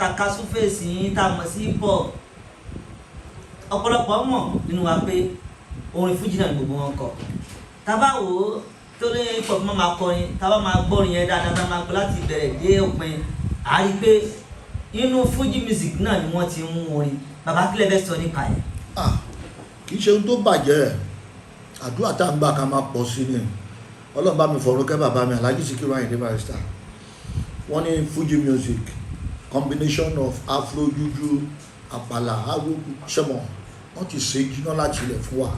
takasúfèsì yín tá a mọ̀ sí hip hop ọ̀pọ̀lọpọ̀ mọ̀ nínú wa pé orin fújì náà ni gbogbo wọn kọ tábà wò ó torí hip hop máa kọrin tábà máa gbọ́rin yẹn dáadáa tá a máa gbọ́ láti ìbẹ̀rẹ̀ dé òpin a rí pé inú fújì music náà ni wọ́n ti ń mú orin bàbá kílẹ̀ fẹ́ sọ nípa ẹ̀. kì í ṣe ohun tó bàjẹ́ àdúrà tá à ń gbà ká máa pọ̀ sí ni ọlọ́run bá mi fọ̀rọ̀ kẹ́ bàbá mi Alhaji Sikiru Ayinde Barrister wọ́n ní Fuji music combination of afro juju àpàlà arúgbó ṣẹ́mọ̀ wọ́n ti ṣe jiná láti ilẹ̀ fún wa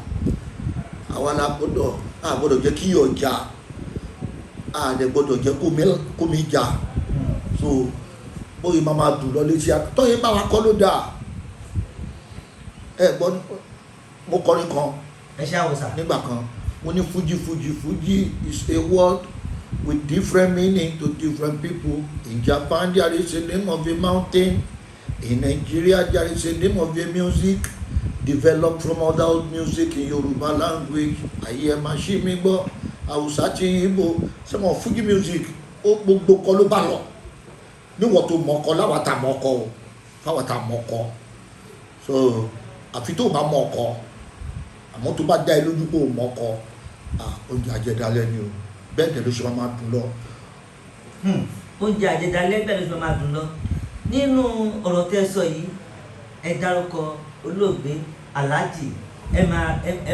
àwa la gbọ́dọ̀ jẹ́ kí ọjà àdẹ gbọ́dọ̀ jẹ́ kó mi jà so bóyá máa dùn lọ létí àtọ́yẹ bá wa kọ́ ló dáa ẹ gbọ́ mo kọrin kan ẹ ṣe àwòsà nígbà kan mo ní Fuji is a word with different meaning to different people. In Japan there is a name of a mountain, in Nigeria there is a name of a music developed from other music in Yoruba language. Ayé máa ṣí mi gbọ́ Hausa ti Igbo sẹ́wọ̀n Fuji music ó gbogbo kọ́ ló bá lọ níwọ̀n tó mọ̀ọ́kọ́ láwàtà mọ̀ọ́kọ́ o fáwàtà mọ̀ọ́kọ́ so àfi tó bá mọ̀ọ́kọ́ àmọ́ tó bá dá ẹ lójú pé ò mọ̀ọ́kọ́ oúnjẹ àjẹdálẹ́ ni o bẹ́ẹ̀ tẹ̀lé ṣe máa dùn lọ. oúnjẹ àjẹdálẹ́ bẹ́ẹ̀ ló ṣe máa dùn lọ nínú ọ̀rọ̀ tẹ́ sọ yìí ẹ dárúkọ olóògbé Alhaji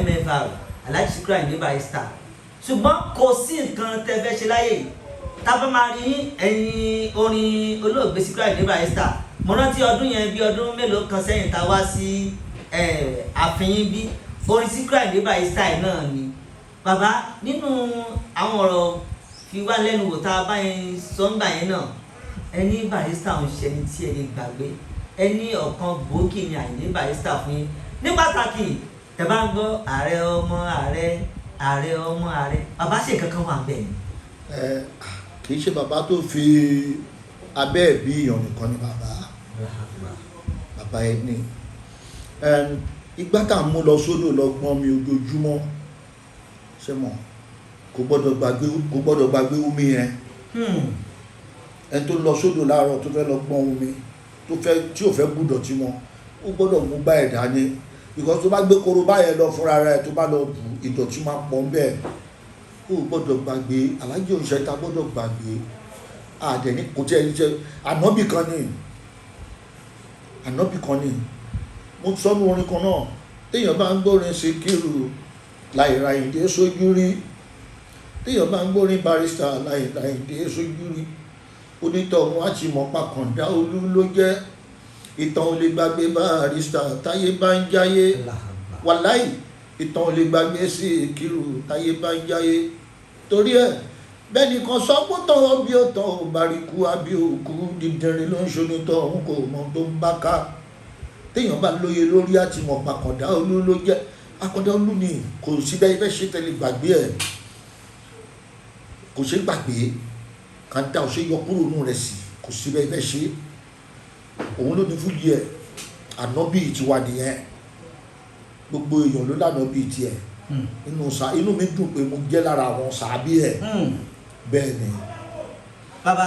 MFR Alhaji Sikiru Ayinde Barrister ṣùgbọ́n kò sí nǹkan tẹ́ fẹ́ ṣe láyè tábà máa rí ẹ̀yìn orin olóògbé Sikiru Ayinde Barrister mo rántí ọdún yẹn bí ọdún mélòó kan sẹ́yìn tá a wá sí àfihàn bí orin Sikiru Ayinde Barrister náà ni bàbá nínú àwọn ọ̀rọ̀ fi wá lẹ́nu wò tá a bá yẹn sọ́ngbà yẹn náà ẹni Barrister ń ṣe ẹni tí ẹ lè gbàgbé ẹni ọ̀kan gbòógì ni Ayinde Barrister fún yín ní pàtàkì ẹ bá ń gbọ́ ààrẹ ọmọ ààrẹ bàbá ṣe kankan wà bẹ́ẹ̀ ni. kì í ṣe bàbá tó fi abẹ́ ẹ̀bí ìyàn nìkan ni bàbá ẹni ìgbà tá à ń mú lọ sódò lọ gbọ́n mi ojoojúmọ́ ṣe mọ̀ kò gbọ́dọ̀ gbàgbé omi yẹn ẹni tó lọ sódò láàárọ̀ tó fẹ́ lọ gbọ́n omi tí ò fẹ́ gbúdọ̀ tí wọn ó gbọ́dọ̀ mú bá ẹ̀ dání because tó bá gbé korobá yẹn lọ fúnra rẹ̀ tó bá lọ bù ìdọ̀tí máa pọ̀ ń bẹ́ẹ̀ ó gbọ́dọ̀ gbàgbé Alhaji Òṣèta gbọ́dọ̀ gbàgbé àdẹ̀ní kò tí ẹni jẹ́ ànábì kan ni mo sọ́nu orin kan náà téèyàn bá ń gbórin Síkírù láìra Àyìndé sójú rí téèyàn bá ń gbórin Barrister láìra Àyìndé sójú rí onítọ̀hún àti mọ̀pá kàndá olú ló jẹ́ ìtàn ò lè gbàgbé Barrister táyé bá ń jáyé wàláì ìtàn ò lè gbàgbé Síkírù táyé bá ń jáyé torí ẹ̀ bẹ́ẹ̀ nìkan sọ pé tọ̀hún bí ó tọ̀ ọ́ bàríkú àbí òkú dídẹ̀rín ló ń ṣonítọ̀ òun kò mọ tó ń bá ká téèyàn bá lóye lórí àti mọ̀pá kàndá olú ló jẹ́ akọ́dá olú ni kò sí bẹ́ẹ̀ fẹ́ ṣe tẹ́lẹ̀ gbàgbé ẹ̀ kò ṣe gbàgbé kàńtà ò ṣe yọ kúrò nù rẹ̀ sí kò sí bẹ́ẹ̀ fẹ́ ṣe òun ló ní Fújì ẹ̀ ànábì tiwa nìyẹn gbogbo èèyàn ló lànábì tiẹ̀ inú mi dùn pé mo jẹ́ lára àwọn sàábì ẹ̀ bẹ́ẹ̀ ni. bàbá